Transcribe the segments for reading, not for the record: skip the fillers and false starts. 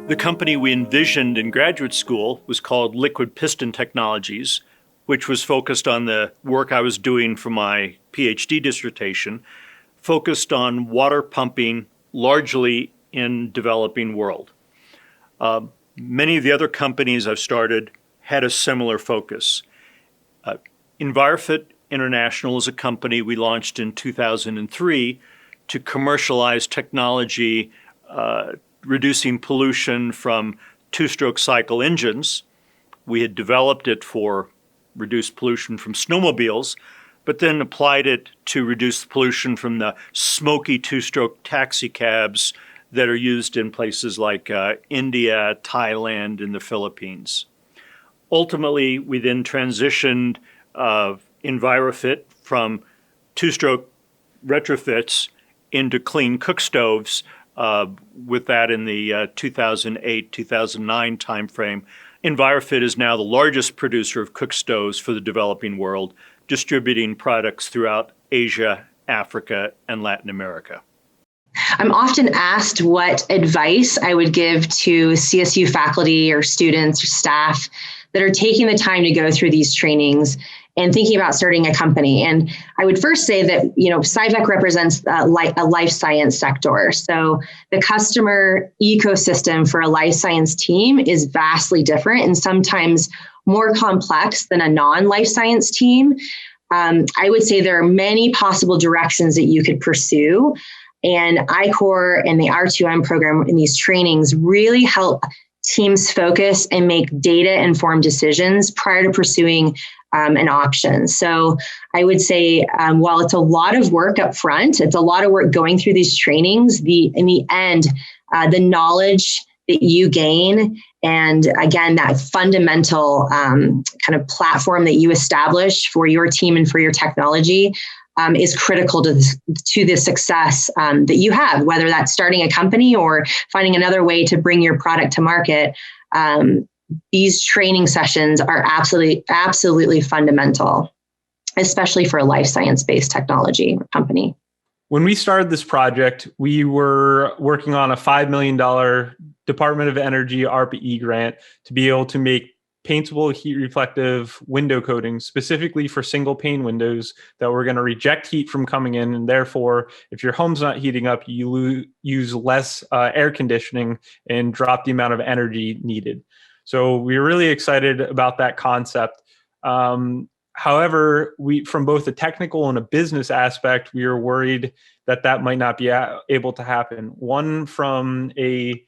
The company we envisioned in graduate school was called Liquid Piston Technologies, which was focused on the work I was doing for my PhD dissertation, focused on water pumping largely in developing world. Many of the other companies I've started had a similar focus. EnviroFit International is a company we launched in 2003 to commercialize technology reducing pollution from two-stroke cycle engines. We had developed it for reduced pollution from snowmobiles, but then applied it to reduce the pollution from the smoky two-stroke taxi cabs that are used in places like India, Thailand, and the Philippines. Ultimately, we then transitioned EnviroFit from two-stroke retrofits into clean cook stoves, with that in the 2008-2009 timeframe. EnviroFit is now the largest producer of cook stoves for the developing world, distributing products throughout Asia, Africa, and Latin America. I'm often asked what advice I would give to CSU faculty or students or staff that are taking the time to go through these trainings and thinking about starting a company. And I would first say that, SciVec represents a life science sector. So the customer ecosystem for a life science team is vastly different and sometimes more complex than a non-life science team. I would say there are many possible directions that you could pursue. And I-Core and the R2M program in these trainings really help teams focus and make data-informed decisions prior to pursuing an option. So I would say, while it's a lot of work up front, it's a lot of work going through these trainings, in the end, the knowledge that you gain, and again, that fundamental kind of platform that you establish for your team and for your technology is critical to the success that you have, whether that's starting a company or finding another way to bring your product to market. These training sessions are absolutely fundamental, especially for a life science-based technology company. When we started this project, we were working on a $5 million Department of Energy ARPA-E grant to be able to make paintable heat reflective window coatings specifically for single pane windows that were going to reject heat from coming in. And therefore, if your home's not heating up, you use less air conditioning and drop the amount of energy needed. So we were really excited about that concept. However, from both a technical and a business aspect, we were worried that might not be able to happen. One, from a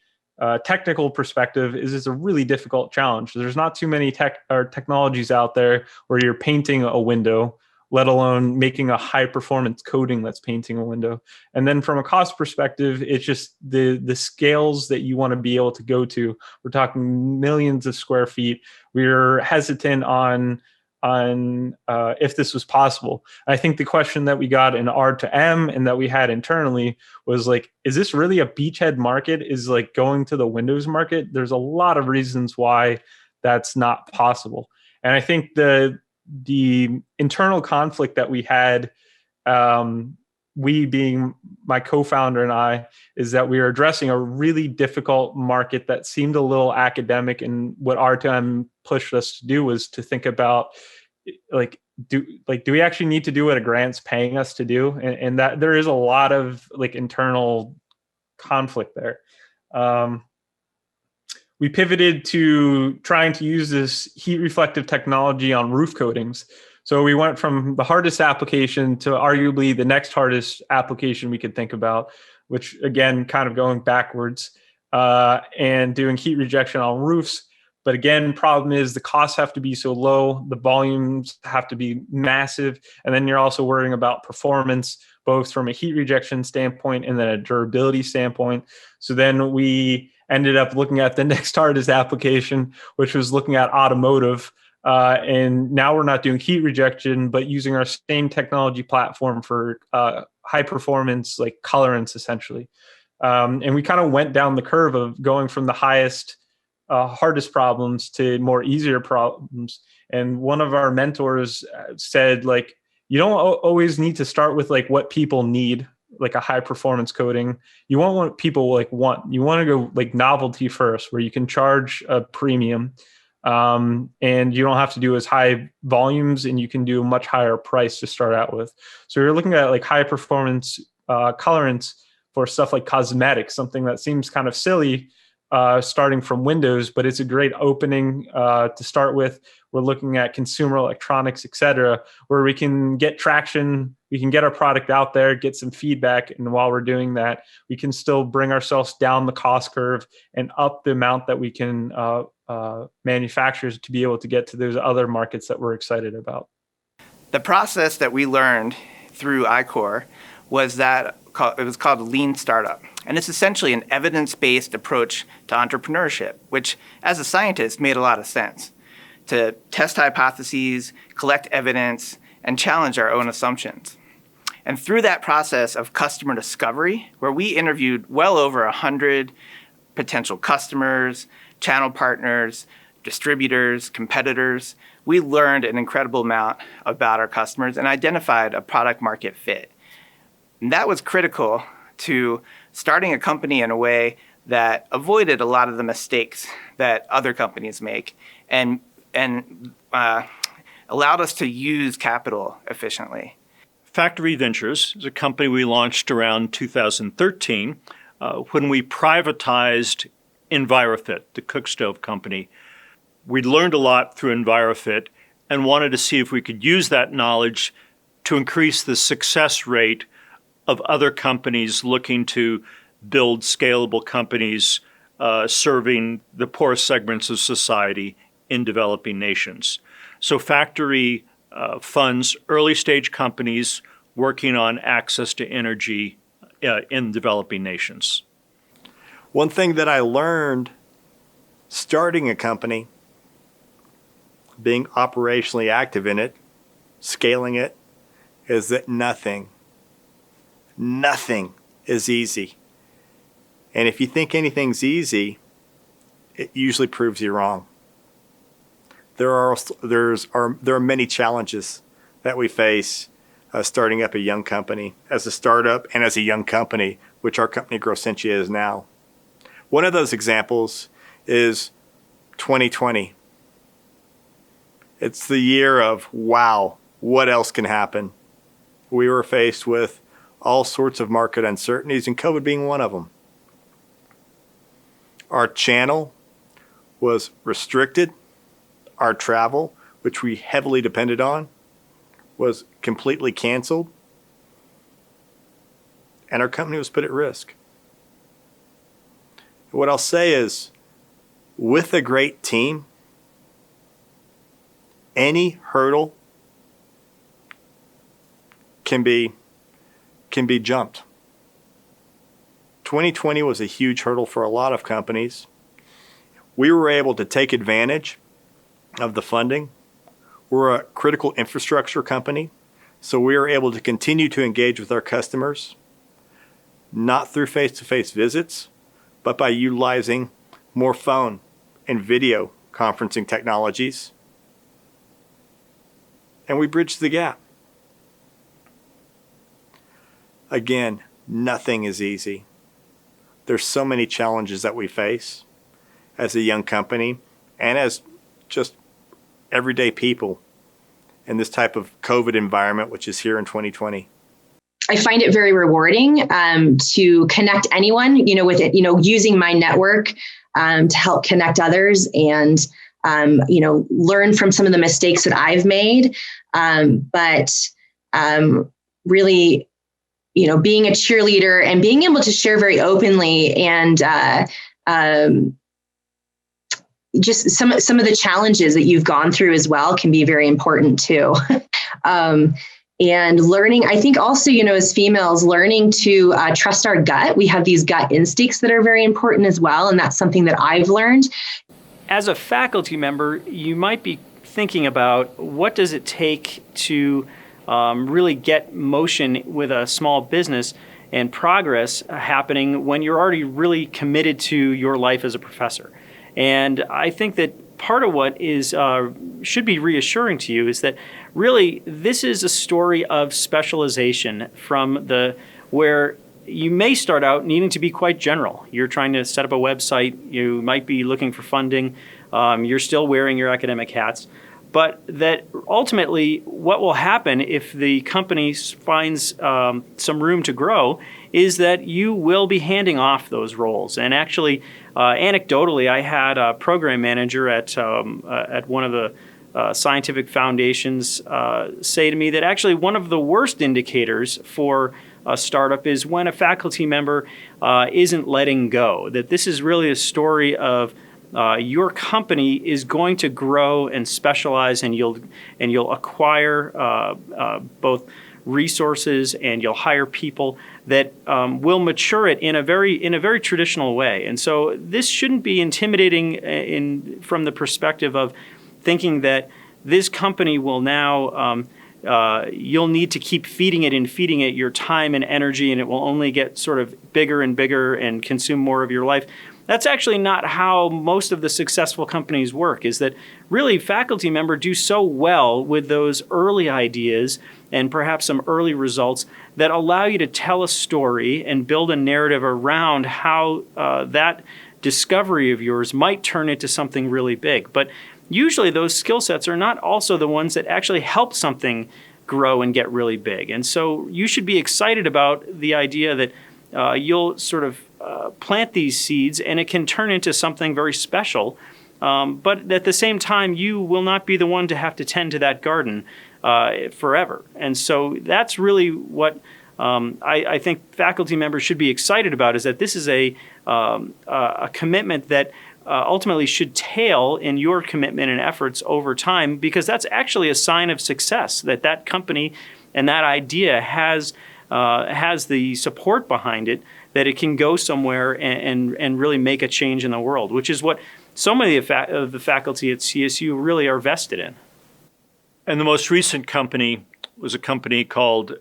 technical perspective, is it's a really difficult challenge. There's not too many technologies out there where you're painting a window, let alone making a high performance coating that's painting a window. And then from a cost perspective, it's just the scales that you want to be able to go to. We're talking millions of square feet. We're hesitant on if this was possible. I think the question that we got in R2M and that we had internally was like, is this really a beachhead market? Is like going to the Windows market? There's a lot of reasons why that's not possible. And I think the internal conflict that we had, we being my co-founder and I, is that we were addressing a really difficult market that seemed a little academic. And what R2M pushed us to do was to think about, do we actually need to do what a grant's paying us to do? And that there is a lot of internal conflict there. We pivoted to trying to use this heat reflective technology on roof coatings. So we went from the hardest application to arguably the next hardest application we could think about, which again, kind of going backwards, and doing heat rejection on roofs. But again, problem is the costs have to be so low, the volumes have to be massive, and then you're also worrying about performance, both from a heat rejection standpoint and then a durability standpoint. So then we ended up looking at the next hardest application, which was looking at automotive. And now we're not doing heat rejection, but using our same technology platform for high performance, like colorants, essentially. And we kind of went down the curve of going from the hardest problems to more easier problems. And one of our mentors said, you don't always need to start with what people need. like a high performance coating, you want what people you want to go like novelty first, where you can charge a premium, and you don't have to do as high volumes, and you can do a much higher price to start out with. So you're looking at like high performance colorants for stuff like cosmetics, something that seems kind of silly starting from Windows, but it's a great opening to start with. We're looking at consumer electronics, et cetera, where we can get traction, we can get our product out there, get some feedback. And while we're doing that, we can still bring ourselves down the cost curve and up the amount that we can manufacture to be able to get to those other markets that we're excited about. The process that we learned through I-Corps was that it was called Lean Startup. And it's essentially an evidence-based approach to entrepreneurship, which as a scientist made a lot of sense. To test hypotheses, collect evidence, and challenge our own assumptions. And through that process of customer discovery, where we interviewed well over 100 potential customers, channel partners, distributors, competitors, we learned an incredible amount about our customers and identified a product market fit. And that was critical to starting a company in a way that avoided a lot of the mistakes that other companies make and allowed us to use capital efficiently. Factory Ventures is a company we launched around 2013 when we privatized EnviroFit, the cook stove company. We learned a lot through EnviroFit and wanted to see if we could use that knowledge to increase the success rate of other companies looking to build scalable companies serving the poorest segments of society in developing nations. So Factory funds early stage companies working on access to energy in developing nations. One thing that I learned starting a company, being operationally active in it, scaling it, is that nothing is easy. And if you think anything's easy, it usually proves you wrong. There are many challenges that we face starting up a young company, as a startup and as a young company, which our company Growcentia is now. One of those examples is 2020. It's the year of, wow, what else can happen? We were faced with all sorts of market uncertainties, and COVID being one of them. Our channel was restricted. Our travel, which we heavily depended on, was completely canceled. And our company was put at risk. What I'll say is, with a great team, any hurdle can be jumped. 2020 was a huge hurdle for a lot of companies. We were able to take advantage of the funding. We're a critical infrastructure company, so we are able to continue to engage with our customers, not through face-to-face visits, but by utilizing more phone and video conferencing technologies. And we bridged the gap. Again, nothing is easy. There's so many challenges that we face as a young company and as just everyday people in this type of COVID environment, which is here in 2020. I find it very rewarding to connect anyone, with it, using my network to help connect others and, learn from some of the mistakes that I've made. But really, being a cheerleader and being able to share very openly and just some of the challenges that you've gone through as well can be very important too. And learning, I think also, as females, learning to trust our gut. We have these gut instincts that are very important as well. And that's something that I've learned. As a faculty member, you might be thinking about what does it take to really get motion with a small business and progress happening when you're already really committed to your life as a professor. And I think that part of what is should be reassuring to you is that really this is a story of specialization from the where you may start out needing to be quite general. You're trying to set up a website. You might be looking for funding. You're still wearing your academic hats. But that ultimately what will happen if the company finds some room to grow is that you will be handing off those roles. And actually, anecdotally, I had a program manager at one of the scientific foundations say to me that actually one of the worst indicators for a startup is when a faculty member isn't letting go. That this is really a story of your company is going to grow and specialize, and you'll acquire both resources and you'll hire people that will mature it in a very traditional way. And so this shouldn't be intimidating from the perspective of thinking that this company will now you'll need to keep feeding it your time and energy, and it will only get sort of bigger and bigger and consume more of your life. That's actually not how most of the successful companies work, is that really faculty members do so well with those early ideas and perhaps some early results that allow you to tell a story and build a narrative around how that discovery of yours might turn into something really big. But usually those skill sets are not also the ones that actually help something grow and get really big. And so you should be excited about the idea that you'll sort of plant these seeds and it can turn into something very special. But at the same time, you will not be the one to have to tend to that garden forever. And so that's really what I think faculty members should be excited about, is that this is a commitment that ultimately should tail in your commitment and efforts over time, because that's actually a sign of success, that company and that idea has the support behind it, that it can go somewhere and really make a change in the world, which is what so many of the faculty at CSU really are vested in. And the most recent company was a company called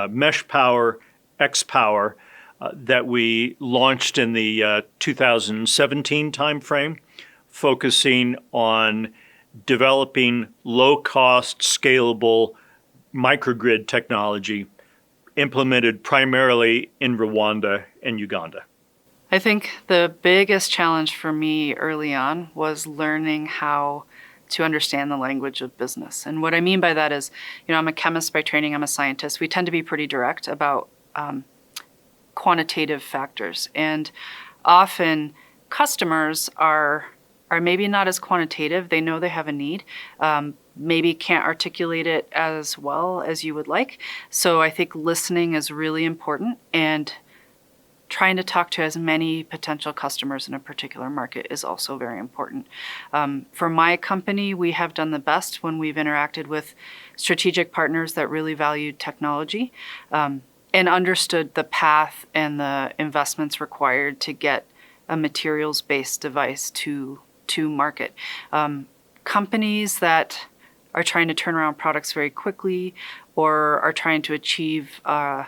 Mesh Power X Power that we launched in the 2017 timeframe, focusing on developing low-cost, scalable microgrid technology implemented primarily in Rwanda and Uganda. I think the biggest challenge for me early on was learning how to understand the language of business. And what I mean by that is, I'm a chemist by training, I'm a scientist. We tend to be pretty direct about quantitative factors. And often customers are maybe not as quantitative. They know they have a need, maybe can't articulate it as well as you would like. So I think listening is really important, and trying to talk to as many potential customers in a particular market is also very important. For my company, we have done the best when we've interacted with strategic partners that really valued technology and understood the path and the investments required to get a materials-based device to market. Companies that are trying to turn around products very quickly or are trying to achieve a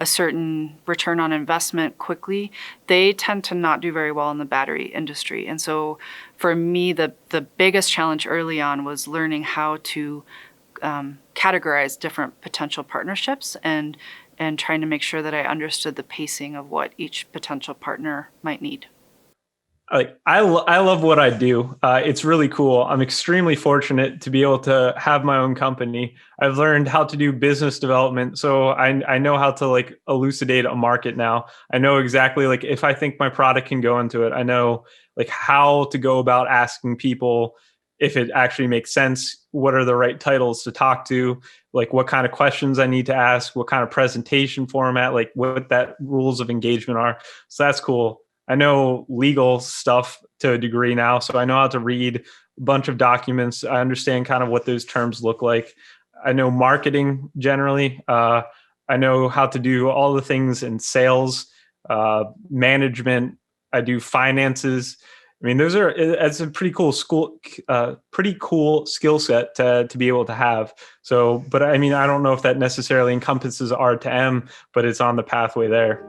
certain return on investment quickly, they tend to not do very well in the battery industry. And so for me, the biggest challenge early on was learning how to categorize different potential partnerships and trying to make sure that I understood the pacing of what each potential partner might need. I love what I do. It's really cool. I'm extremely fortunate to be able to have my own company. I've learned how to do business development, so I know how to elucidate a market now. I know exactly if I think my product can go into it. I know how to go about asking people if it actually makes sense. What are the right titles to talk to? What kind of questions I need to ask? What kind of presentation format? What that rules of engagement are. So that's cool. I know legal stuff to a degree now, so I know how to read a bunch of documents. I understand kind of what those terms look like. I know marketing generally. I know how to do all the things in sales, management. I do finances. I mean, it's a pretty cool skill set to be able to have. So, but I mean, I don't know if that necessarily encompasses R to M, but it's on the pathway there.